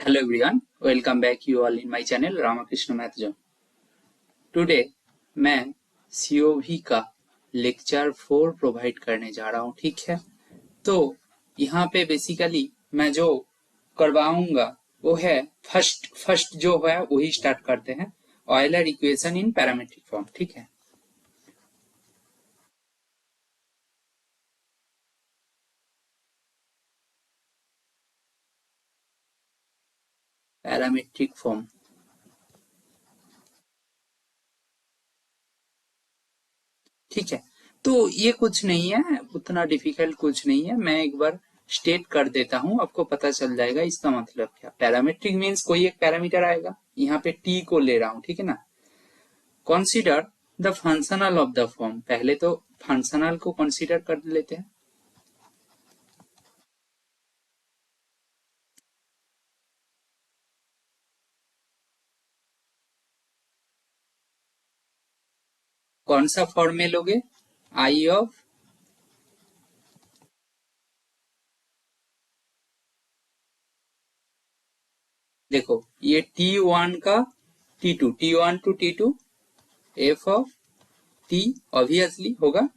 Hello everyone, welcome back you all in my channel Ramakrishna Math Zone. Today मैं COV का lecture 4 provide करने जा रहा हूँ, ठीक है। तो यहाँ पे बेसिकली मैं जो करवाऊंगा वो है फर्स्ट जो है वही स्टार्ट करते हैं, Euler equation in parametric form, ठीक है। पैरामीट्रिक फॉर्म, ठीक है। तो ये कुछ नहीं है, उतना डिफिकल्ट कुछ नहीं है। मैं एक बार स्टेट कर देता हूं, आपको पता चल जाएगा इसका मतलब क्या। पैरामीट्रिक मीन्स कोई एक पैरामीटर आएगा, यहाँ पे टी को ले रहा हूं, ठीक है ना। Consider the functional of the form, पहले तो फंक्शनल को कंसीडर कर लेते हैं। कौन सा फॉर्म में लोगे? आई ऑफ देखो ये T1 का T2, T1 to T2 F of T obviously होगा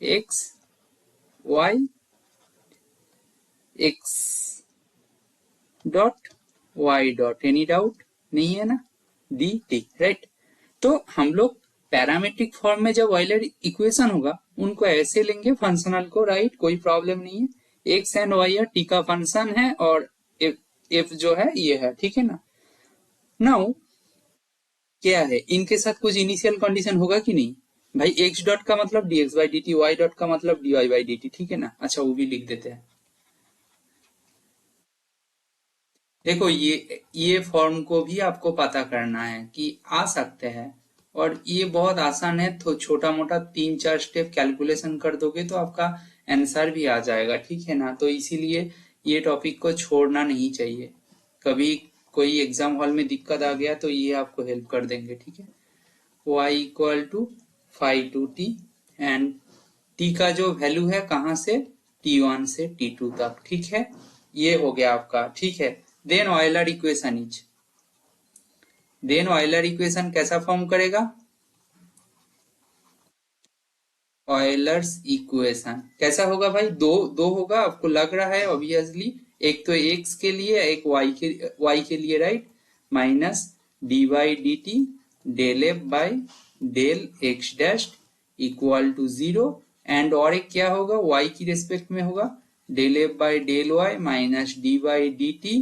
X Y X dot Y dot, any doubt नहीं है ना, डी टी, राइट। तो हम लोग पैरामीट्रिक फॉर्म में जब ऑयलर इक्वेशन होगा उनको ऐसे लेंगे फंक्शनल को, राइट, कोई प्रॉब्लम नहीं है। एक्स एंड वाई टी का फंक्शन है और एफ जो है ये है, ठीक है ना। नाउ क्या है, इनके साथ कुछ इनिशियल कंडीशन होगा कि नहीं भाई। एक्स डॉट का मतलब d x by d t, y dot का मतलब d y by d t, ठीक है ना। अच्छा वो भी लिख देते हैं। देखो ये फॉर्म को भी आपको पता करना है कि आ सकते हैं, और ये बहुत आसान है। तो छोटा मोटा 3-4 स्टेप कैलकुलेशन कर दोगे तो आपका आंसर भी आ जाएगा, ठीक है ना। तो इसीलिए ये टॉपिक को छोड़ना नहीं चाहिए। कभी कोई एग्जाम हॉल में दिक्कत आ गया तो ये आपको हेल्प कर देंगे, ठीक है। y equal to 5 to t and t का जो वैल्यू है कहाँ से, t1 से t2 तक, ठीक है। ये हो गया आपका, ठीक है। देन ऑयलर इक्वेशन कैसा फॉर्म करेगा? ऑयलर्स इक्वेशन कैसा होगा भाई? दो दो होगा, आपको लग रहा है ऑब्वियसली। एक तो x के लिए, एक y के लिए, right. Minus d y d t del F by del x dash equal to 0, and और एक क्या होगा, y की रेस्पेक्ट में होगा del F by del Y minus d y d t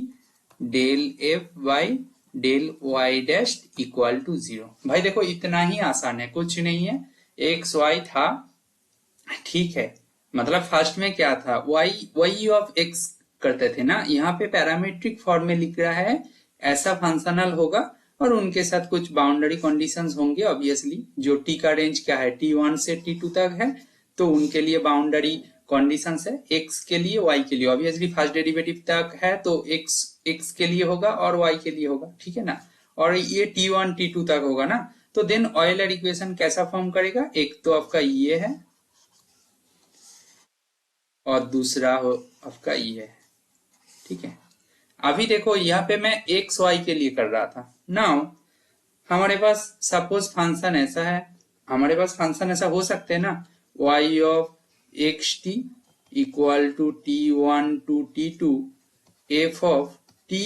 del F by del Y dash equal to 0। भाई देखो इतना ही आसान है, कुछ नहीं है। एक्स वाई था, ठीक है। मतलब फर्स्ट में क्या था, वाई ऑफ एक्स करते थे ना। यहाँ पे पैरामीट्रिक फॉर्म में लिख रहा है ऐसा फंक्शनल होगा, और उनके साथ कुछ बाउंड्री कंडीशंस होंगे ऑब्वियसली। जो टी का रेंज क्या है, T1 से T2 तक है, तो उनके लिए बाउंड्री कंडीशंस है। एक्स के लिए, वाई के लिए ऑब्वियसली फर्स्ट डेरिवेटिव तक है तो एक्स के लिए होगा और वाई के लिए होगा, ठीक है ना। और ये T1 T2 तक होगा ना। तो देन ऑयलर इक्वेशन कैसा फॉर्म करेगा? एक तो आपका ये है और दूसरा हो आपका ये है, ठीक है। अभी देखो यहाँ पे मैं एक्स वाई के लिए कर रहा था। नाउ हमारे पास सपोज फंक्शन ऐसा है, हमारे पास फंक्शन ऐसा हो सकते हैं ना, y of x t equal to T1 to T2 F of t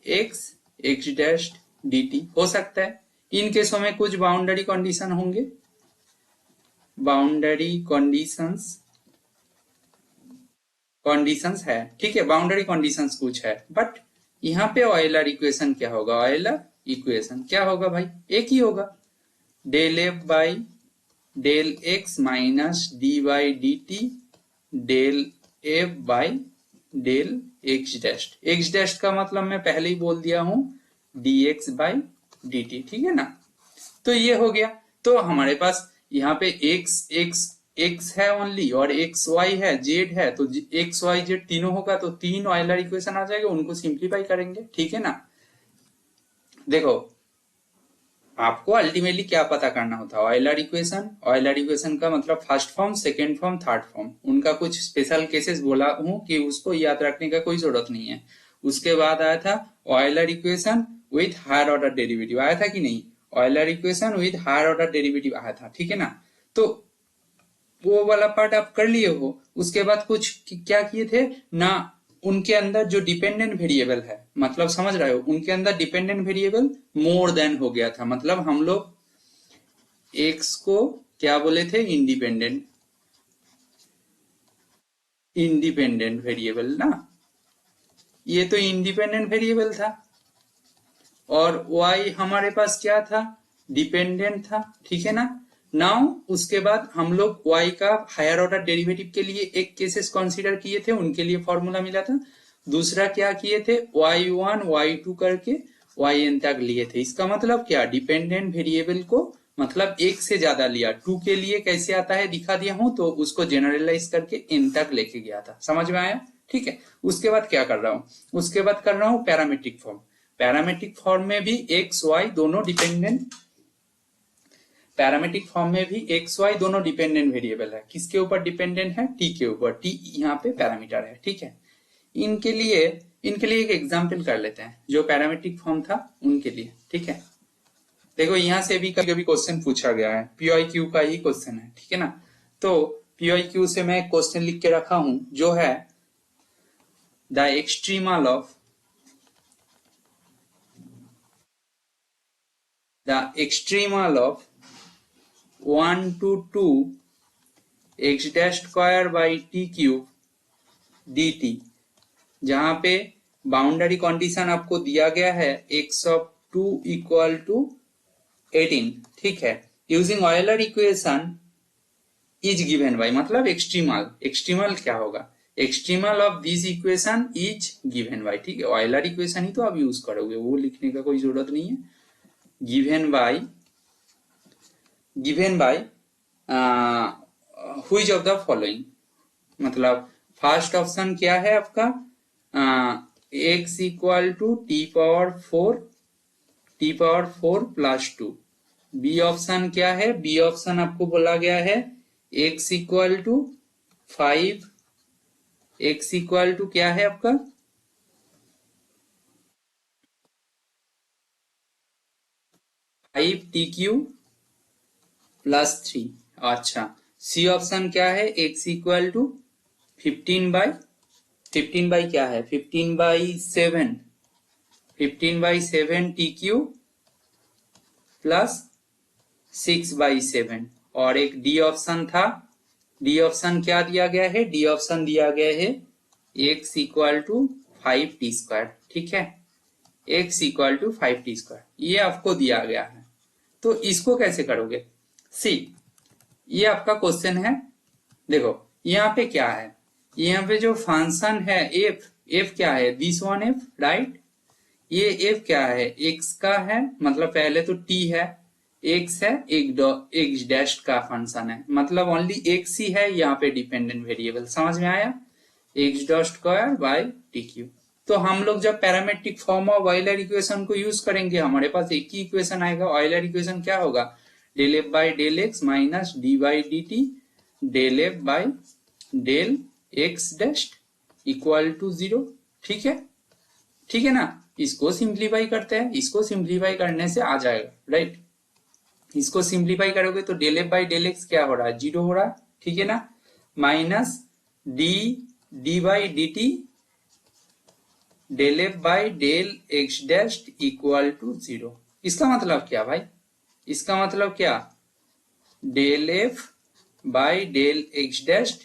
x x dash d t हो सकता है। इन केसों में कुछ बाउंड्री कंडीशन होंगे, बाउंड्री कंडीशंस है, ठीक है। बाउंड्री कंडीशंस कुछ है, बट यहाँ पे ऑयलर इक्वेशन क्या होगा? ऑयलर इक्वेशन क्या होगा भाई? एक ही होगा, del F by del x minus d y d t del F by del x dash का मतलब मैं पहले ही बोल दिया हूं, d x by d t, ठीक है ना। तो ये हो गया। तो हमारे पास यहाँ पे एक्स है ओनली, और एक्स वाई है, जेड है, तो एक्स वाई जेड तीनों होगा तो 3 ऑयलर इक्वेशन आ जाएगा। उनको सिंप्लीफाई करेंगे, ठीक है ना। देखो आपको अल्टीमेटली क्या पता करना होता है, ऑयलर इक्वेशन का मतलब first form, second form, third form. उनका कुछ स्पेशल केसेस बोला हूं कि उसको याद रखने का कोई जरूरत नहीं है। उसके बाद आया था Euler equation with higher order derivative, आया था कि नहीं? Euler equation with higher order derivative आया था, ठीक है ना? तो वो वाला पार्ट आप कर लिए हो। उसके बाद कुछ क्या किए थे ना, उनके अंदर जो डिपेंडेंट वेरिएबल है, मतलब समझ रहे हो, उनके अंदर डिपेंडेंट वेरिएबल मोर देन हो गया था, मतलब हम लोग एक्स को क्या बोले थे? इंडिपेंडेंट, इंडिपेंडेंट वेरिएबल ना, ये तो इंडिपेंडेंट वेरिएबल था, और y हमारे पास क्या था? डिपेंडेंट था, ठीक है ना? नाउ उसके बाद हम लोग y का हायर ऑर्डर डेरिवेटिव के लिए एक केसेस कंसीडर किए थे, उनके लिए फॉर्मूला मिला था। दूसरा क्या किए थे? y1 y2 करके yn तक लिए थे। इसका मतलब क्या? डिपेंडेंट वेरिएबल को मतलब एक से ज्यादा लिया। 2 के लिए कैसे आता है दिखा दिया हूं, तो उसको जनरलाइज करके n तक लेके गया था। समझ में आया? ठीक है। उसके बाद क्या कर रहा हूं? उसके बाद कर रहा हूं पैरामीट्रिक फॉर्म। पैरामीट्रिक फॉर्म में भी एक्स वाई दोनों डिपेंडेंट, पैरामीट्रिक फॉर्म में भी एक्स वाई दोनों डिपेंडेंट वेरिएबल है। किसके ऊपर डिपेंडेंट है? टी के ऊपर। टी यहाँ पे पैरामीटर है, ठीक है। इनके लिए एक एग्जाम्पल कर लेते हैं, जो पैरामीट्रिक फॉर्म था उनके लिए, ठीक है। देखो यहाँ से भी कभी कभी क्वेश्चन पूछा गया है, पीआईक्यू का ही क्वेश्चन है, ठीक है ना। तो पीआईक्यू से मैं क्वेश्चन लिख के रखा हूं, जो है the extremal of the extremal of 1 to 2 x dash square by t cube dt, जहां पे बाउंड्री कंडीशन आपको दिया गया है x of 2 इक्वल टू 18, ठीक है। Using Euler equation is given by, मतलब एक्सट्रीमल क्या होगा? Extremal of this equation is given by, ठीक है। ऑयलर इक्वेशन ही तो आप यूज करोगे, वो लिखने का कोई जरूरत नहीं है। given by which of the following, मतलब फर्स्ट ऑप्शन क्या है आपका? x equal to t power four plus 2। B option क्या है? बी ऑप्शन आपको बोला गया है x equal to 5, x equal to क्या है आपका? 5 टी क्यूब प्लस 3। अच्छा, सी ऑप्शन क्या है? x इक्वल टू 15 बाई क्या है? 15/7 टी क्यूब प्लस 6/7। और एक डी ऑप्शन था, डी ऑप्शन क्या दिया गया है? डी ऑप्शन दिया गया है x equal to 5 t square, ठीक है। x equal to 5 t square, ये आपको दिया गया है। तो इसको कैसे करोगे? सी, ये आपका क्वेश्चन है। देखो यहाँ पे क्या है, यहाँ पे जो फंक्शन है एफ क्या है? This one F, right. ये एफ क्या है? एक्स का है, मतलब पहले तो टी है, एक्स है, एक डैश का फंक्शन है, मतलब ओनली एक्स ही है यहाँ पे डिपेंडेंट वेरिएबल। समझ में आया? X dot square by t cube. तो हम लोग जब parametric form of Euler equation को यूज करेंगे, हमारे पास एक ही इक्वेशन आएगा। ऑयलर इक्वेशन क्या होगा? Del F by del x minus D by d t del F by del x dash equal to 0, ठीक है। ठीक है ना। इसको सिंप्लीफाई करते हैं, इसको सिंप्लीफाई करने से आ जाएगा, राइट। इसको सिंप्लीफाई करोगे तो del F by del x क्या हो रहा है? 0 हो रहा है, ठीक है ना। Minus D by d t del F by del x dash equal to 0। इसका मतलब क्या भाई? इसका मतलब क्या? Del F by del x dash,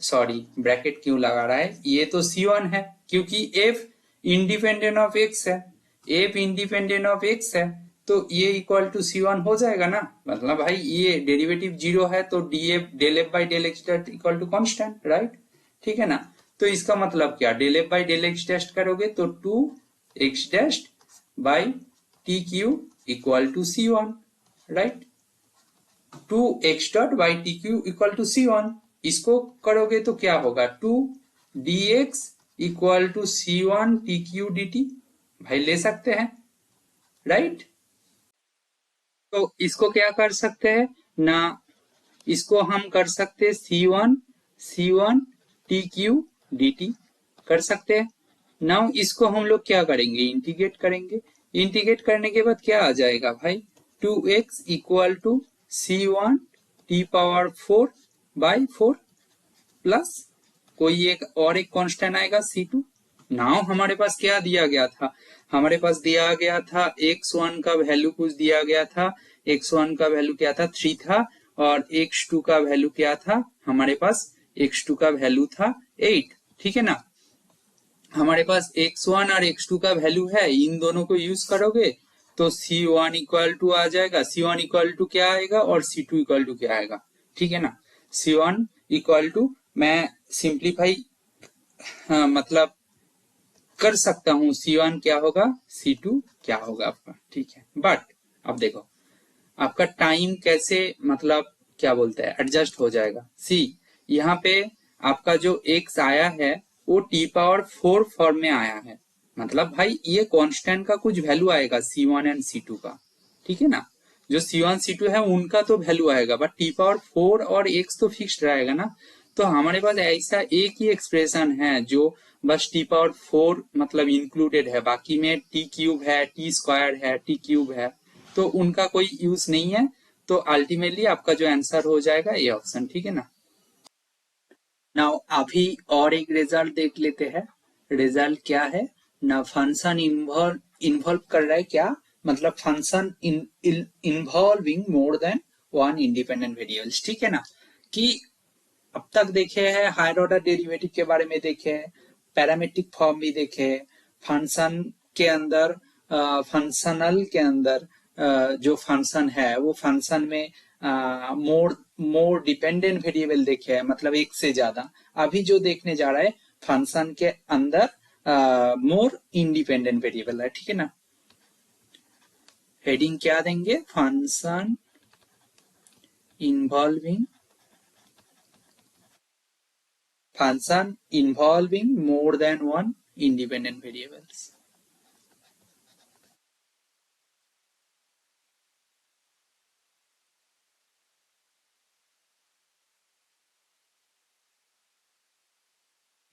sorry bracket क्यों लगा रहा है? ये तो C1 है, क्योंकि f इंडिपेंडेंट ऑफ x है, f इंडिपेंडेंट ऑफ x है, तो ये इक्वल टू C1 हो जाएगा ना। मतलब भाई ये डेरिवेटिव 0 है, तो df del F by del x dash equal to constant, right. ठीक है ना। तो इसका मतलब क्या? Del F by del x dash करोगे तो 2x dash by t cube equal to C1, right. 2x dot by t cube equal to C1। इसको करोगे तो क्या होगा? 2dx equal to C1 t cube d t. भाई ले सकते हैं, राइट। तो इसको क्या कर सकते हैं ना, इसको हम कर सकते हैं C1 t cube d T कर सकते हैं। नाउ इसको हम लोग क्या करेंगे, इंटीग्रेट करेंगे। इंटीग्रेट करने के बाद क्या आ जाएगा भाई, 2x equal to c1 t power 4 by 4 plus कोई एक और एक कांस्टेंट आएगा c2। नाउ हमारे पास क्या दिया गया था, हमारे पास दिया गया था x1 का वैल्यू कुछ दिया गया था, x1 का वैल्यू क्या था 3 था, और x2 का वैल्यू क्या था, हमारे पास x2 का वैल्यू था 8, ठीक है ना। हमारे पास x1 और x2 का वैल्यू है, इन दोनों को यूज करोगे तो c1 इक्वल टू आ जाएगा, c1 इक्वल टू क्या आएगा और c2 इक्वल टू क्या आएगा, ठीक है ना। c1 इक्वल टू मैं सिंप्लीफाई मतलब कर सकता हूं, c1 क्या होगा c2 क्या होगा आपका, ठीक है। बट अब देखो आपका टाइम कैसे मतलब क्या बोलते हैं एडजस्ट हो जाएगा। सी यहाँ पे आपका जो x आया है वो टी पावर 4 फॉर्म में आया है, मतलब भाई ये कांस्टेंट का कुछ वैल्यू आएगा c1 एंड c2 का, ठीक है ना। जो c1 c2 है उनका तो वैल्यू आएगा, बट टी पावर 4 और x तो फिक्स्ड रहेगा ना। तो हमारे पास ऐसा एक ही एक्सप्रेशन है जो बस टी पावर 4 मतलब इंक्लूडेड है, बाकी में टी क्यूब है, टी स्क्वायर है, टी क्यूब है, तो उनका कोई यूज नहीं है। तो अल्टीमेटली आपका जो आंसर हो जाएगा ये ऑप्शन, ठीक है ना। नाउ अभी और एक रिजल्ट देख लेते हैं। रिजल्ट क्या है ना, फंक्शन इन्वॉल्व कर रहा है क्या, मतलब फंक्शन इन्वॉल्विंग मोर देन वन इंडिपेंडेंट वेरिएबल्स, ठीक है ना। कि अब तक देखे हैं हायर ऑर्डर डेरिवेटिव के बारे में देखे हैं, पैरामेट्रिक फॉर्म भी देखे हैं, फंक्शन के अंदर फंक्शनल के अंदर जो फंक्शन है वो फंक्शन में मोर मोर डिपेंडेंट वेरिएबल देखे हैं, मतलब एक से ज्यादा। अभी जो देखने जा रहा है फंक्शन के अंदर मोर इंडिपेंडेंट वेरिएबल है, ठीक है ना। हेडिंग क्या देंगे, function involving function involving more than one independent variables।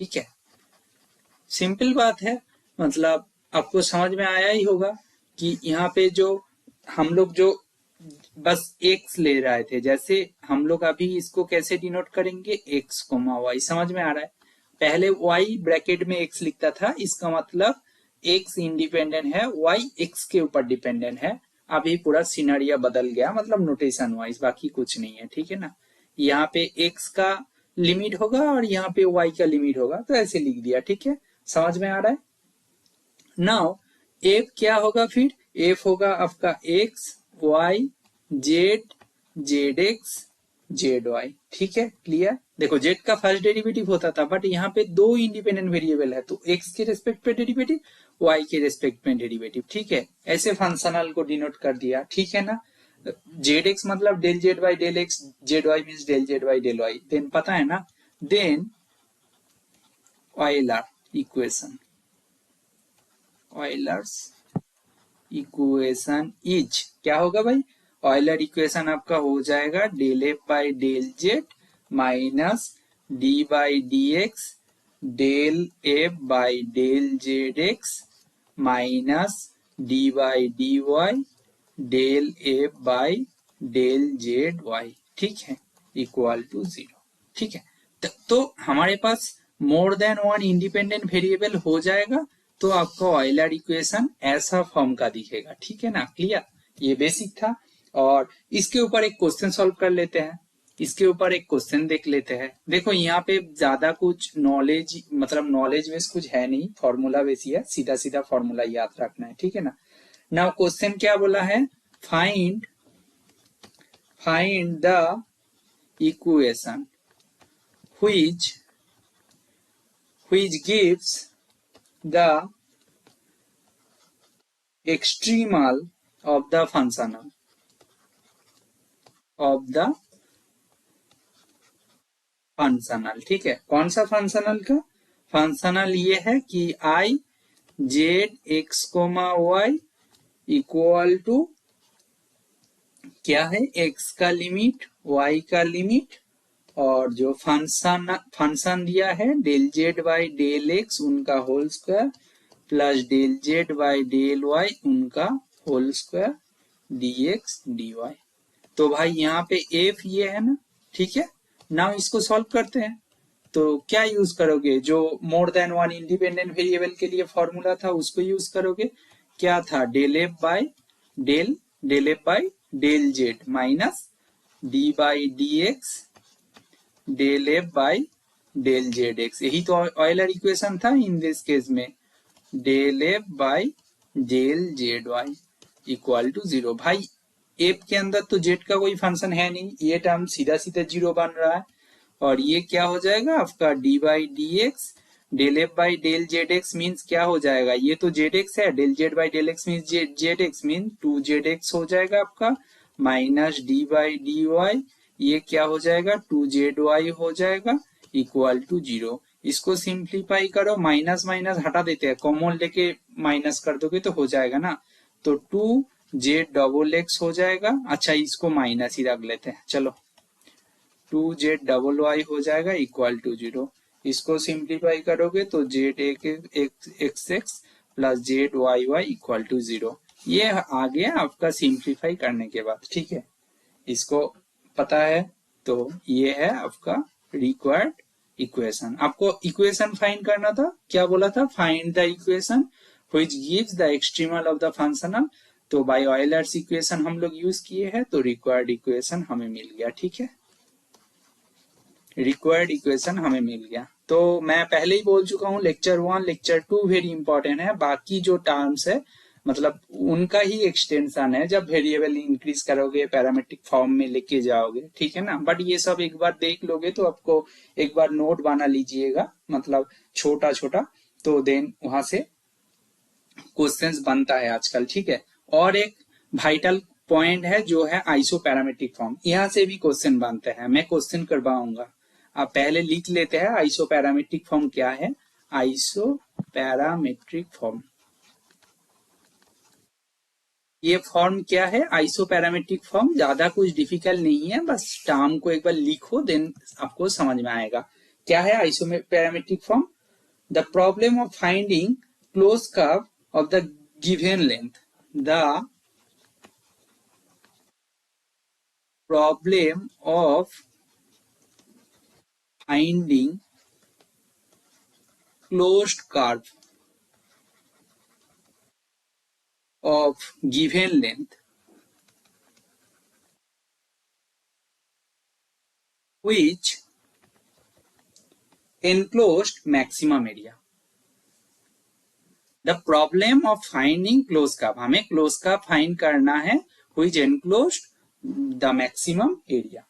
ठीक है, सिंपल बात है, मतलब आपको समझ में आया ही होगा कि यहाँ पे जो हम लोग जो बस x ले रहे थे, जैसे हम लोग अभी इसको कैसे डिनोट करेंगे, x कोमा y, समझ में आ रहा है। पहले y ब्रैकेट में x लिखता था, इसका मतलब x इंडिपेंडेंट है, y x के ऊपर डिपेंडेंट है। अभी पूरा सिनेरियो बदल गया, मतलब नोटेशन वाइज, बाकी कुछ नहीं है, ठीक है ना। यहाँ पे x का लिमिट होगा और यहाँ पे y का लिमिट होगा, तो ऐसे लिख दिया, ठीक है, समझ में आ रहा है। नाउ f क्या होगा, फिर f होगा आपका x y z z x Z Y, ठीक है, क्लियर। देखो जेड का फर्स्ट डेरिवेटिव होता था, बट यहाँ पे दो इंडिपेंडेंट वेरिएबल है, तो एक्स के रेस्पेक्ट पे डेरिवेटिव, वाई के रेस्पेक्ट में डेरिवेटिव, ठीक है। ऐसे फंक्शनल को डिनोट कर दिया, ठीक है ना। जेड एक्स मतलब del Z Y del X, Z Y means del Z Y del Y, then पता है ना। Then Euler equation, Euler's equation is क्या होगा भाई, ऑयलर इक्वेशन आपका हो जाएगा del F by del Z minus D by D X del F by del Z X minus D by D Y del F by del Z Y, ठीक है, equal to 0, ठीक है। तो हमारे पास more than one independent variable हो जाएगा, तो आपका ऑयलर इक्वेशन ऐसा फॉर्म का दिखेगा, ठीक है ना, क्लियर। ये बेसिक था, और इसके ऊपर एक क्वेश्चन सॉल्व कर लेते हैं। इसके ऊपर एक क्वेश्चन देख लेते हैं। देखो यहाँ पे ज्यादा कुछ नॉलेज मतलब नॉलेज बेस कुछ है नहीं, फॉर्मूला बेस ही है, सीधा सीधा फॉर्मूला याद रखना है, ठीक है ना। नाउ क्वेश्चन क्या बोला है, find the equation which gives the extremal of the functional ठीक है। कौन सा फंक्शनल का, फंक्शनल ये है कि I Z X comma Y equal to क्या है, एक्स का लिमिट वाई का लिमिट और जो फंक्शन फंक्शन दिया है del Z by del X उनका whole square plus del Z by del Y उनका whole square D X D Y. तो भाई यहाँ पे एफ ये है ना, ठीक है। नाउ इसको सॉल्व करते हैं। तो क्या यूज करोगे, जो more than one independent variable के लिए फॉर्मूला था उसको यूज करोगे। क्या था, del F by del del F by del Z minus D by D X del F by del Z X, यही तो ऑयलर इक्वेशन था इन दिस केस में। Del F by del Z Y equal to zero. भाई F के अंदर तो Z का कोई फंक्शन है नहीं, ये टर्म सीधा सीधा जीरो बन रहा है। और ये क्या हो जाएगा आपका D by D X del F by del Z X means क्या हो जाएगा, ये तो जेड एक्स है, del Z by del X means Z X mean to Z X हो जाएगा आपका, minus D by D Y ये क्या हो जाएगा टू जेड वाई हो जाएगा इक्वल टू जीरो। इसको सिंप्लीफाई करो, माइनस माइनस हटा देते हैं, कॉमन लेके माइनस कर दोगे तो हो जाएगा ना। तो टू जेड डबल एक्स हो जाएगा, अच्छा इसको माइनस ही रख लेते हैं चलो, टू जेड डबल वाई हो जाएगा इक्वल टू जीरो। इसको सिंप्लीफाई करोगे तो Z X X plus Z Y Y equal to zero. ये आ गया आपका सिंप्लीफाई करने के बाद, ठीक है। इसको पता है, तो ये है आपका रिक्वायर्ड इक्वेशन। आपको इक्वेशन फाइंड करना था, क्या बोला था, find the equation which gives the extremal of the functional. तो बाय ऑयलर्स इक्वेशन हम लोग यूज किए हैं, तो रिक्वायर्ड इक्वेशन हमें मिल गया, ठीक है। रिक्वायर्ड इक्वेशन हमें मिल गया। तो मैं पहले ही बोल चुका हूँ लेक्चर 1 लेक्चर 2 वेरी इंपॉर्टेंट है, बाकी जो टर्म्स है मतलब उनका ही एक्सटेंशन है, जब वेरिएबल इंक्रीज करोगे पैरामेट्रिक फॉर्म में लेके जाओगे, ठीक है ना। बट ये सब एक बार देख लोगे तो आपको एक बार नोट बना लीजिएगा, मतलब छोटा छोटा, तो देन वहां से क्वेश्चंस बनता है आजकल, ठीक है। और एक वाइटल पॉइंट है जो है आइसो पैरामेट्रिक फॉर्म, यहाँ से भी क्वेश्चन बनते हैं, मैं क्वेश्चन करवाऊंगा। आप पहले लिख लेते हैं आइसो पैरामेट्रिक फॉर्म क्या है। आइसो पैरामेट्रिक फॉर्म, ये फॉर्म क्या है, आइसो पैरामेट्रिक फॉर्म ज्यादा कुछ डिफिकल्ट नहीं है, बस टर्म को एक बार लिखो देन आपको समझ में आएगा। क्या है iso parametric form, the problem of finding close curve of the given length, the problem of finding closed curve of given length which enclosed maximum area। The problem of finding closed curve, हमें closed curve find करना है which enclosed the maximum area।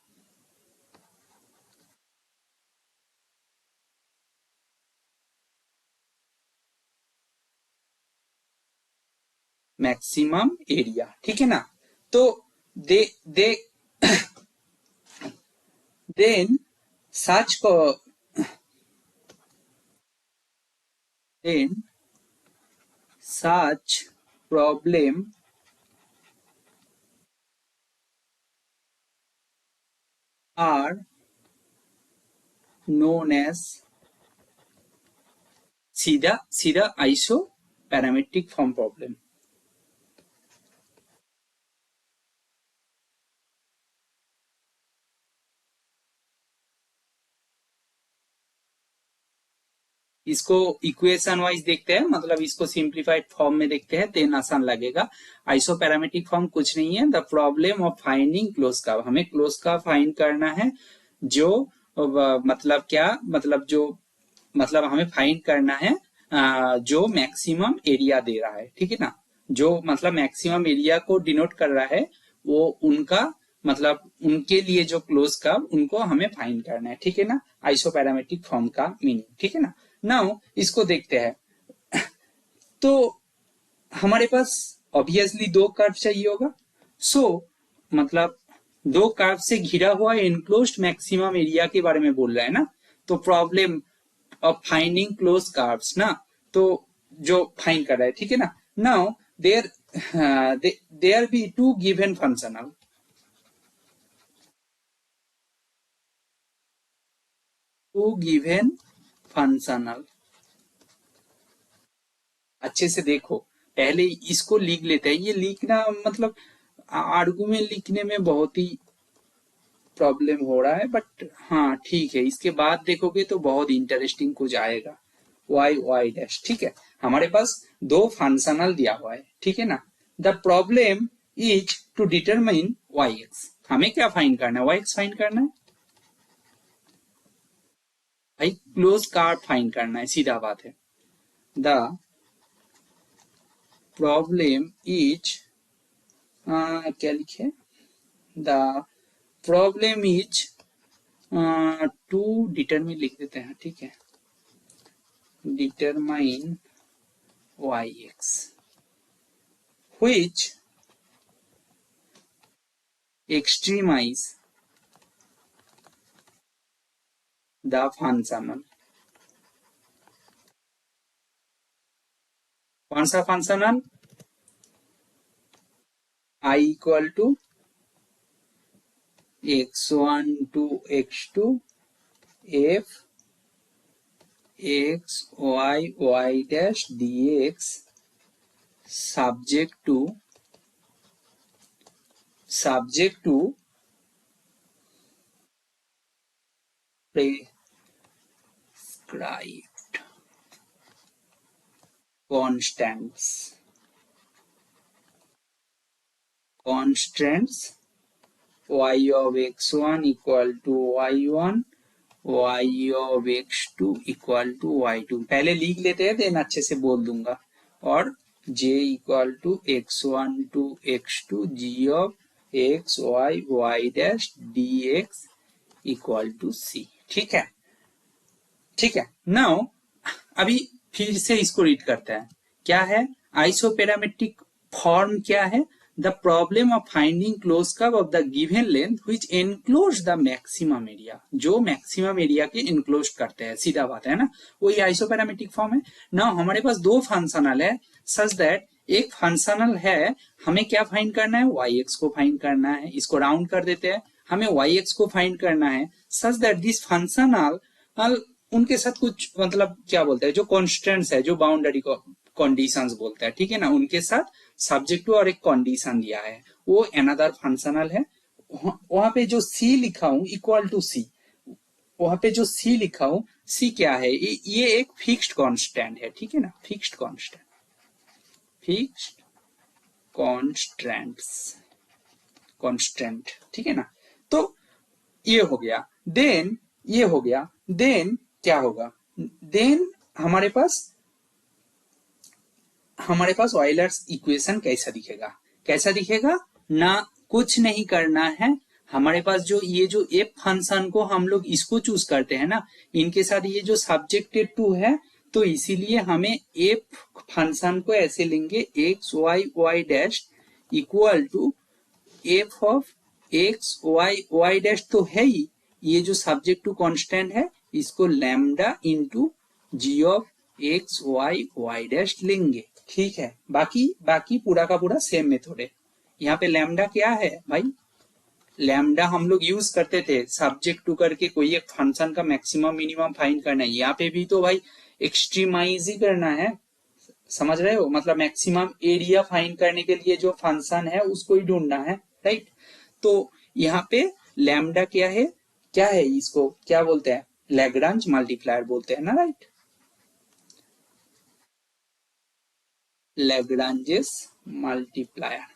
Maximum area, ठीक है ना। तो दे then सच को then such problem are known as सीधा सीधा आइसो पैरामेट्रिक फॉर्म प्रॉब्लम। इसको इक्वेशन वाइज देखते हैं, मतलब इसको सिंप्लीफाइड फॉर्म में देखते हैं, देन आसान लगेगा। आइसो पैरामेट्रिक फॉर्म कुछ नहीं है, the problem of finding close curve, हमें क्लोज कर्व फाइंड करना है जो मतलब क्या, मतलब जो मतलब हमें फाइंड करना है जो मैक्सिमम एरिया दे रहा है, ठीक है ना। जो मतलब मैक्सिमम एरिया को डिनोट कर रहा है वो उनका मतलब उनके लिए जो क्लोज कर्व उनको हमें फाइंड करना है, ठीक है ना। आइसो पैरामेट्रिक फॉर्म का मीनिंग, ठीक है ना। नाउ इसको देखते हैं। तो हमारे पास ऑब्वियसली दो कर्व चाहिए होगा, सो मतलब दो कर्व से घिरा हुआ एनक्लोज्ड मैक्सिमम एरिया के बारे में बोल रहा है ना। तो problem of finding close curves ना, तो जो फाइंड कर रहा है, ठीक है ना। Now there be two given functional, two given functional. अच्छे से देखो, पहले इसको लिख लेते हैं। ये लिखना मतलब आर्गुमेंट लिखने में बहुत ही प्रॉब्लम हो रहा है, बट हाँ ठीक है, इसके बाद देखोगे तो बहुत इंटरेस्टिंग कुछ आएगा। वाई वाई डैश, ठीक है। हमारे पास दो फंक्शनल दिया हुआ है, ठीक है ना। The problem is to determine Y X. हमें क्या फाइंड करना है? वाई एक्स फाइंड करना है भाई, क्लोज कार्व फाइंड करना है, सीधा बात है। द प्रॉब्लम इज, क्या लिखे, the problem is to determine लिख देते हैं, ठीक है। determine yx which extremize the functional। कौन सा functional? I equal to x1 to x2 f x y y dash dx subject to prescribed constants y of x1 equal to y1, y of x2 equal to y2। पहले लिख लेते हैं, then अच्छे से बोल दूंगा। और j equal to x1 to x2 g of x y y dash dx equal to c। ठीक है, ठीक है। नाउ अभी फिर से इसको रीड करते हैं। क्या है? आइसोपैरामेट्रिक फॉर्म क्या है? The problem of finding close curve of the given length which enclose the maximum area. जो मैक्सिमम एरिया के इनक्लोज करते हैं, सीधा बात है ना, वही आइसोपैरामेट्रिक फॉर्म है ना। हमारे पास दो फंक्शनल है सच दैट, एक फंक्शनल है, हमें क्या फाइंड करना है? वाई एक्स को फाइंड करना है। इसको राउंड कर देते हैं, हमें वाई एक्स को फाइंड करना है सच दैट दिस फंक्शनल उनके साथ कुछ मतलब क्या बोलते हैं, जो कॉन्स्टेंट्स है, जो बाउंड्री कंडीशंस बोलते हैं, ठीक है ना, उनके साथ सब्जेक्ट टू और एक कंडीशन दिया है, वो अनदर फंक्शनल है। वहां पे जो सी लिखा हूं इक्वल टू सी, वहां पे जो सी लिखा हूं, सी क्या है? ये एक फिक्स्ड कांस्टेंट है, ठीक है ना, fixed constant, fixed constants, constant, ठीक है ना। तो ये हो गया, देन ये हो गया, देन क्या होगा? देन हमारे पास ऑयलर्स इक्वेशन कैसा दिखेगा? कैसा दिखेगा ना, कुछ नहीं करना है। हमारे पास जो ये जो एफ फंक्शन को हम लोग इसको चूज करते हैं ना, इनके साथ ये जो सब्जेक्टेड टू है, तो इसीलिए हमें एफ फंक्शन को ऐसे लेंगे, X Y Y dash equal to F of X Y Y dash तो है ही, ये जो सब्जेक्ट टू कांस्टेंट है इसको lambda into G of X Y Y dash लेंगे, ठीक है। बाकी बाकी पूरा का पूरा सेम मेथड है। यहाँ पे लैम्डा क्या है भाई? लैम्डा हम लोग यूज करते थे सब्जेक्ट टू करके कोई एक फंक्शन का मैक्सिमम मिनिमम फाइंड करना है। यहाँ पे भी तो भाई एक्सट्रीमाइज ही करना है, समझ रहे हो, मतलब मैक्सिमम एरिया फाइंड करने के लिए जो फंक्शन है उसको ही ढूंढना है, राइट। तो यहाँ पे लैम्डा क्या है? क्या है इसको क्या बोलते हैं? लैग्रांज मल्टीप्लायर बोलते हैं ना, राइट। लैग्रांजेस मल्टीप्लायर,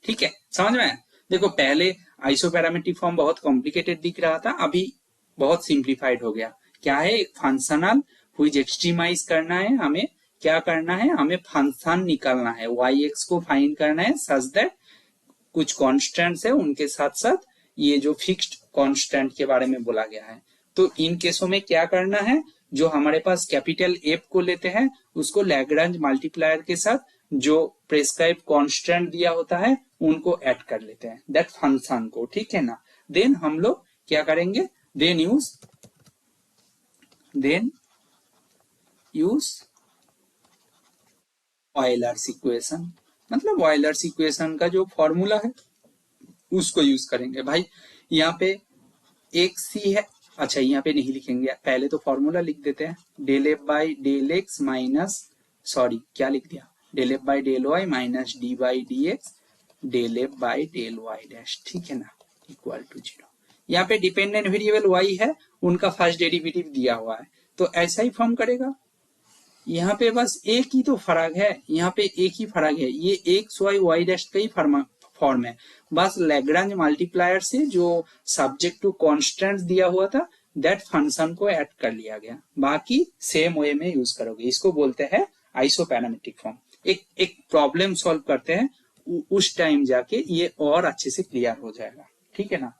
ठीक है, समझ में आया? देखो पहले आइसोपैरामेट्रिक फॉर्म बहुत कॉम्प्लिकेटेड दिख रहा था, अभी बहुत सिंप्लीफाइड हो गया। क्या है? एक फंक्शनल हुई एक्सट्रीमाइज करना है, हमें क्या करना है? हमें फंक्शन निकालना है, वाई एक्स को फाइंड करना है सच दैट कुछ कॉन्स्टेंट्स है, उनके साथ साथ ये जो फिक्स्ड कॉन्स्टेंट के बारे में बोला गया है। तो इन केसों में क्या करना है? जो हमारे पास कैपिटल एफ को लेते हैं, उसको लैग्रांज मल्टीप्लायर के साथ जो प्रेस्क्राइब कांस्टेंट दिया होता है उनको ऐड कर लेते हैं, दैट फंक्शन को, ठीक है ना। देन हम लोग क्या करेंगे? देन यूज ऑयलर्स इक्वेशन, मतलब ऑयलर्स इक्वेशन का जो फॉर्मूला है उसको यूज करेंगे भाई। यहाँ पे एक सी है, अच्छा यहाँ पे नहीं लिखेंगे, पहले तो फॉर्मूला लिख देते हैं, del F by del x minus, sorry क्या लिख दिया, del F by del Y minus D by D X del F by del Y dash, ठीक है ना, इक्वल टू 0। यहाँ पे डिपेंडेंट वेरिएबल वाई है, उनका फर्स्ट डेरिवेटिव दिया हुआ है, तो ऐसा ही फॉर्म करेगा। यहाँ पे बस एक ही तो फर्क है, यहाँ पे एक ही फर्क है, ये एक्स वाई वाई डैश का ही फॉर्म है, बस लैग्रांज मल्टीप्लायर से जो सब्जेक्ट टू कांस्टेंट दिया हुआ था दैट फंक्शन को ऐड कर लिया गया, बाकी सेम वे में यूज करोगे, इसको बोलते हैं आइसोपैरामेट्रिक फॉर्म। एक प्रॉब्लम सॉल्व करते हैं, उस टाइम जाके ये और अच्छे से क्लियर हो जाएगा, ठीक है ना।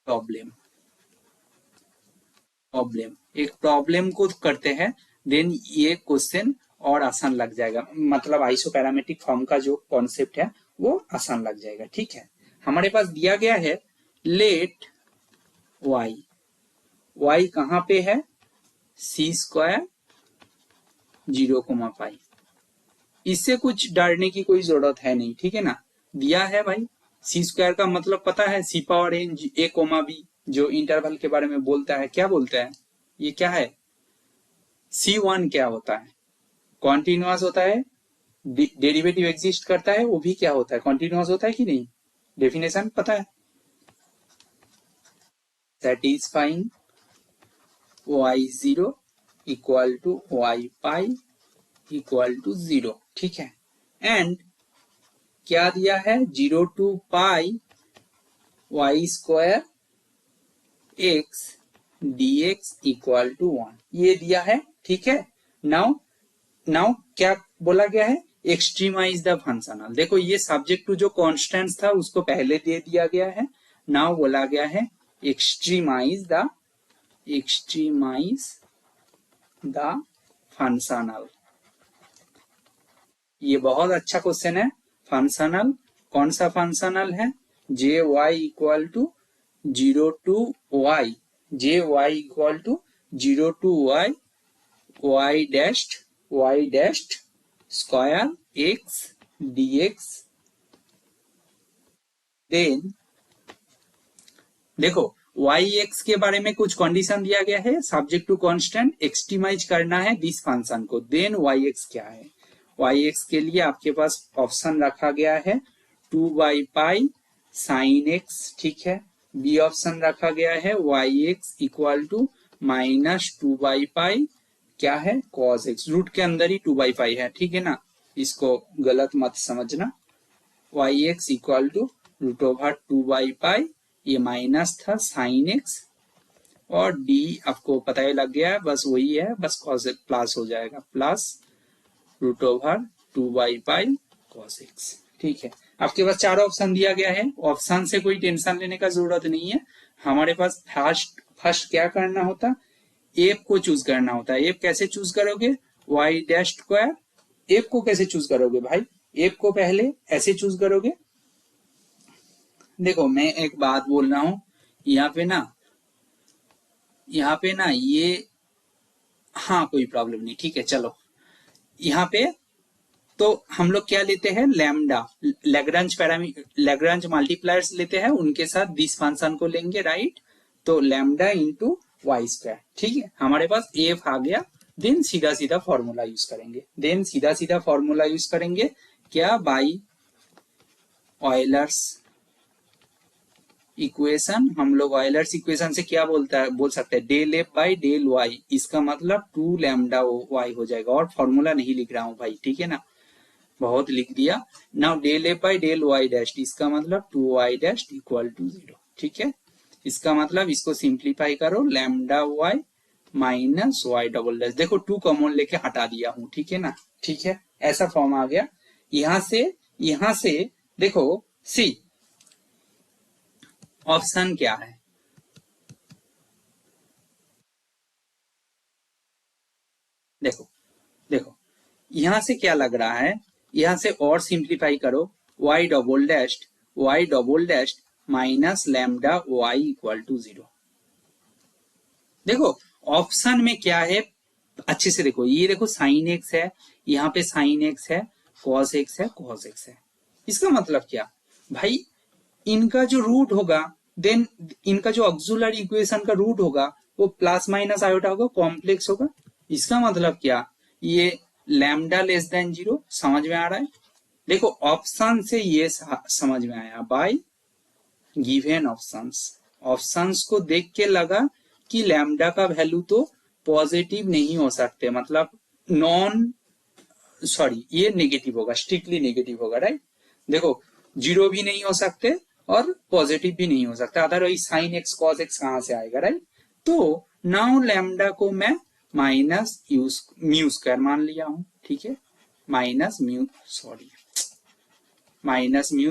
प्रॉब्लम प्रॉब्लम एक प्रॉब्लम को करते हैं, देन ये क्वेश्चन और आसान लग जाएगा, मतलब आइसोपैरामेट्रिक फॉर्म का जो कॉन्सेप्ट है वो आसान लग जाएगा, ठीक है। हमारे पास दिया गया है लेट वाई, वाई कहाँ पे है, सी स्क्वायर 0,पाई, इससे कुछ डरने की कोई जरूरत है नहीं, ठीक है ना। दिया है भाई, सी स्क्वायर का मतलब पता है, C power N A comma B, जो इंटरवल के बारे में बोलता है, क्या बोलता है, ये क्या है, C1 क्या होता है, कॉन्टिन्यूअस होता है, डेरिवेटिव एग्जिस्ट करता है, वो भी क्या होता है, कॉन्टिन्यूअस होता है कि नहीं, डेफिनेशन पता है, satisfying y0 equal to Y pi equal to 0, ठीक है। एंड क्या दिया है, 0 to pi Y square X D X equal to 1, ये दिया है, ठीक है। नाउ नाउ क्या बोला गया है, एक्सट्रीमाइज द फंक्शनल, देखो ये सब्जेक्ट टू जो कांस्टेंट था उसको पहले दे दिया गया है, नाउ बोला गया है एक्सट्रीमाइज द फंक्शनल, ये बहुत अच्छा क्वेश्चन है। फंक्शनल कौन सा फंक्शनल है, J Y equal to 0 to Y, J Y equal to 0 to Y Y dash square X D X, then देखो वाई एक्स के बारे में कुछ कंडीशन दिया गया है, सब्जेक्ट टू कांस्टेंट, एक्सट्रीमाइज करना है दिस फंक्शन को, देन वाई एक्स क्या है, वाई एक्स के लिए आपके पास ऑप्शन रखा गया है 2 बाई पाई साइन एक्स, ठीक है। बी ऑप्शन रखा गया है Y X equal to minus 2 by pi क्या है, कॉस एक्स, रूट के अंदर ही 2 बाई पाई है, ठीक है ना, इसको गलत मत समझना, Y X equal to root over 2 by pi, ये माइनस था साइन एक्स, और डी आपको पता ही लग गया है, बस वही है, बस कॉस एक्स प्लस हो जाएगा, plus root over 2 by pi cos X, ठीक है। आपके पास चार ऑप्शन दिया गया है, ऑप्शन से कोई टेंशन लेने का जरूरत नहीं है, हमारे पास फर्स्ट क्या करना होता, एफ को चूज करना होता है। एफ कैसे चूज करोगे, वाई डैश स्क्वायर, एफ को कैसे चूज करोगे भाई, एफ को पहले ऐसे चूज करोगे, देखो मैं एक बात बोल रहा हूं, यहाँ पे ना ये, हाँ कोई प्रॉब्लम नहीं, ठीक है चलो, यहाँ पे तो हम लोग क्या लेते हैं, लैम्डा, लैग्रांज मल्टीप्लायर्स लेते हैं, उनके साथ दिस फंक्शन को लेंगे, राइट, तो लैम्डा इंटू वाई स्क्वायर, ठीक है, हमारे पास एफ आ गया, देन सीधा सीधा फॉर्मूला यूज करेंगे, क्या, बाई ऑयलर्स इक्वेशन, हम लोग ऑयलर्स इक्वेशन से क्या बोल सकते हैं, del F by del Y, इसका मतलब 2 लैम्डा वाई हो जाएगा, और फॉर्मूला नहीं लिख रहा हूं भाई, ठीक है ना, बहुत लिख दिया। Now del F by del Y dash, इसका मतलब 2 वाई डैश इक्वल टू 0, ठीक है, इसका मतलब इसको सिंप्लीफाई करो, lambda Y minus Y double dash, देखो 2 कॉमन लेके हटा दिया हूं, ठीक है ना, ठीक है, ऐसा फॉर्म आ गया। यहां से देखो सी ऑप्शन क्या है, देखो यहां से क्या लग रहा है, यहां से और सिंप्लीफाई करो, Y double dash minus lambda Y equal to 0, देखो ऑप्शन में क्या है, अच्छे से देखो, ये देखो साइन एक्स है, यहाँ पे साइन एक्स है, कॉस एक्स है, इसका मतलब क्या भाई, इनका जो रूट होगा, देन इनका जो ऑक्सिलरी इक्वेशन का रूट होगा वो प्लस माइनस आयोटा होगा, कॉम्प्लेक्स होगा। इसका मतलब क्या, ये लैम्डा लेस देन 0 समझ में आ रहा है। देखो ऑप्शन से ये समझ में आया, बाय गिवन ऑप्शंस, ऑप्शंस को देख के लगा कि लैम्डा का वैल्यू तो पॉजिटिव नहीं हो सकते, मतलब नॉन सॉरी ये नेगेटिव होगा, स्ट्रिक्टली नेगेटिव होगा, राइट। देखो 0 भी नहीं हो सकते और पॉजिटिव भी नहीं हो सकता, otherwise sine x cos x कहां से आएगा, राइट। तो नाउ लैम्डा को मैं माइनस म्यू स्क्वायर मान लिया हूं, ठीक है, माइनस म्यू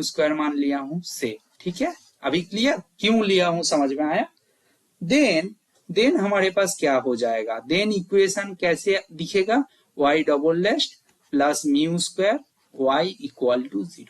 स्क्वायर मान लिया हूं से, ठीक है। अभी क्लियर क्यों लिया हूं, समझ में आया। देन हमारे पास क्या हो जाएगा, देन इक्वेशन कैसे दिखेगा, y double least plus mu square y equal to 0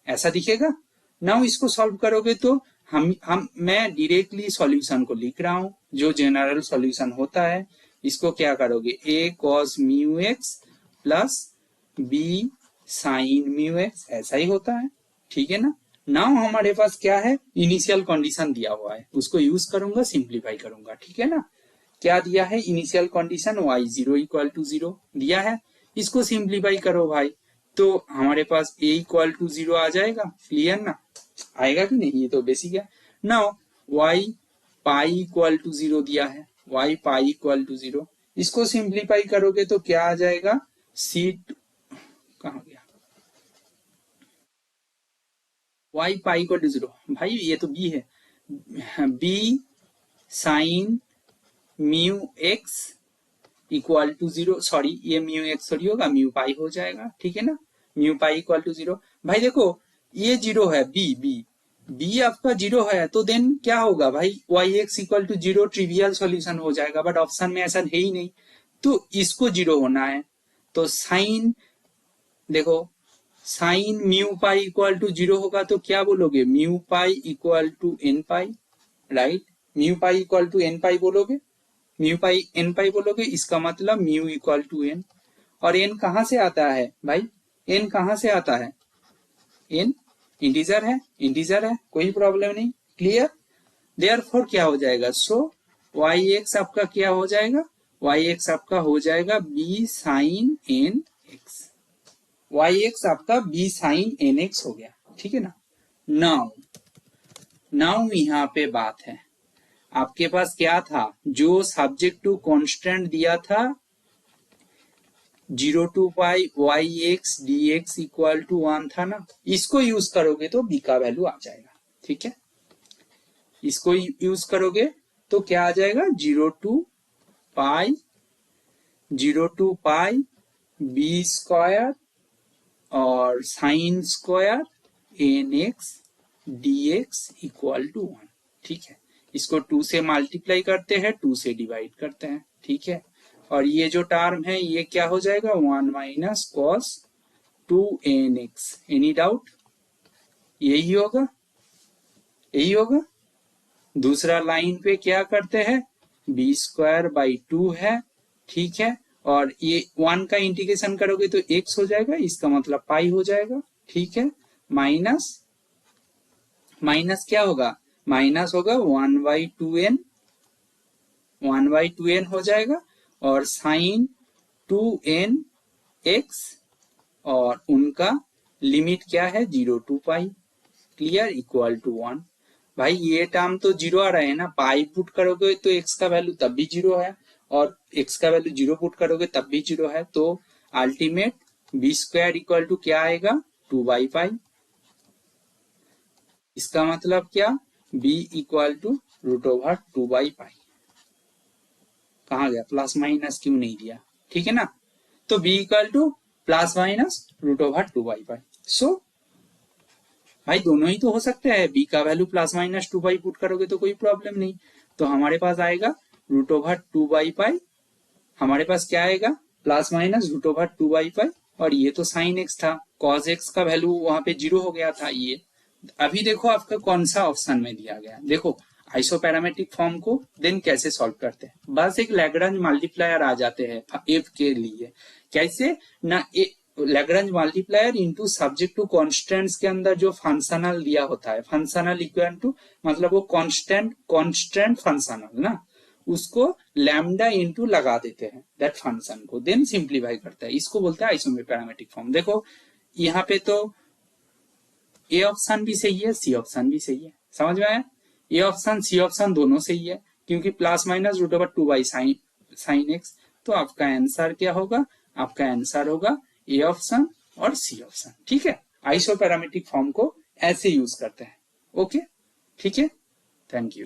ऐसा दिखेगा। नाउ इसको सॉल्व करोगे तो मैं डायरेक्टली सॉल्यूशन को लिख रहा हूं, जो जनरल सॉल्यूशन होता है। इसको क्या करोगे, a cos mu X plus b sine mu X, ऐसा ही होता है, ठीक है ना। नाउ हमारे पास क्या है, इनिशियल कंडीशन दिया हुआ है, उसको यूज करूंगा, सिंप्लीफाई करूंगा, ठीक है ना। क्या दिया है, initial condition y 0 equal to 0 दिया है, इसको सिंप्लीफाई करो भाई, तो हमारे पास a इक्वल टू 0 आ जाएगा। क्लियर ना, आएगा कि नहीं, ये तो बेसिक है। Now y pi equal to 0 दिया है, y पाई इक्वल टू 0, इसको सिंप्लीफाई करोगे तो क्या आ जाएगा, c कहाँ गया, y पाई इक्वल टू 0, भाई ये तो b है, b sine mu X equal to 0, sorry ये म्यू एक्स थोड़ी होगा, म्यू पाई हो जाएगा, ठीक है ना, म्यू पाई इक्वल टू 0। भाई देखो ये 0 है, बी आपका 0 है, तो देन क्या होगा भाई, Y X equal to 0 trivial solution हो जाएगा, बट ऑप्शन में ऐसा है ही नहीं, तो इसको 0 होना है। तो साइन, देखो sine mu pi equal to 0 होगा तो क्या बोलोगे, mu pi equal to N pi, right, mu pi equal to N pi बोलोगे, म्यू पाई एन पाई बोलोगे, इसका मतलब म्यू इक्वल टू एन। और एन कहां से आता है भाई, एन कहां से आता है, एन इंटीजर है, कोई प्रॉब्लम नहीं, क्लियर। देयरफॉर क्या हो जाएगा, सो वाई एक्स आपका क्या हो जाएगा, वाई एक्स आपका हो जाएगा B sine N X, Y X आपका बी साइन एन एक्स हो गया, ठीक है ना। नाउ यहाँ पे बात है, आपके पास क्या था, जो सब्जेक्ट टू कांस्टेंट दिया था 0 to pi Y X D X equal to 1 था ना, इसको यूज करोगे तो बी का वैल्यू आ जाएगा, ठीक है। इसको यूज करोगे तो क्या आ जाएगा, 0 टू पाई बी स्क्वायर और sine square N X D X equal to 1, ठीक है। इसको 2 से मल्टीप्लाई करते हैं, 2 से डिवाइड करते हैं, ठीक है। और ये जो टर्म है ये क्या हो जाएगा, 1 minus cos 2nx, any doubt, यही होगा, यही होगा। दूसरा लाइन पे क्या करते हैं, बी स्क्वायर बाई 2 है, ठीक है, और ये 1 का इंटीग्रेशन करोगे तो x हो जाएगा, इसका मतलब पाई हो जाएगा, ठीक है। माइनस क्या होगा, माइनस होगा 1/2n हो जाएगा, और साइन 2nx, और उनका लिमिट क्या है, 0 to pi, clear, equal to 1। भाई ये टर्म तो 0 आ रहा है ना, पाई पुट करोगे तो x का वैल्यू तब भी 0 है, और x का वैल्यू 0 पुट करोगे तब भी 0 है, तो ultimate B square equal to क्या आएगा, 2/पाई। इसका मतलब क्या, b इक्वल टू √2/पाई, कहा गया, प्लस माइनस क्यों नहीं दिया, ठीक है ना। तो b equal to plus minus √2/पाई। सो भाई दोनों ही तो हो सकते हैं, b का वैल्यू प्लस माइनस 2 पुट करोगे तो कोई प्रॉब्लम नहीं, तो हमारे पास आएगा √2/पाई, हमारे पास क्या आएगा, प्लस माइनस √2/पाई, और ये तो साइन एक्स था, कॉस एक्स का वैल्यू वहां पे 0 हो गया था। ये अभी देखो आपका कौन सा ऑप्शन में दिया गया, देखो आइसोपैरामेट्रिक फॉर्म को देन कैसे सॉल्व करते हैं, बस एक लैग्रांज मल्टीप्लायर आ जाते हैं एफ के लिए, कैसे ना, Lagrange multiplier into subject to constants के अंदर जो फंक्शनल दिया होता है, फंक्शनल इक्वल टू मतलब वो कांस्टेंट फंक्शनल ना, उसको लैम्डा इनटू लगा देते हैं दैट फंक्शन को, देन सिंप्लीफाई करता है, इसको बोलते हैं आइसोमेट्रिक पैरामीट्रिक फॉर्म। देखो यहाँ पे तो ए ऑप्शन भी सही है, सी ऑप्शन भी सही है, समझ में आया? ए ऑप्शन सी ऑप्शन दोनों सही है, क्योंकि plus minus root over 2/sin x। तो आपका आंसर क्या होगा? आपका आंसर होगा ए ऑप्शन और सी ऑप्शन। ठीक है, आइसोपैरामेट्रिक फॉर्म को ऐसे यूज करते हैं। ओके, ठीक है, थैंक यू।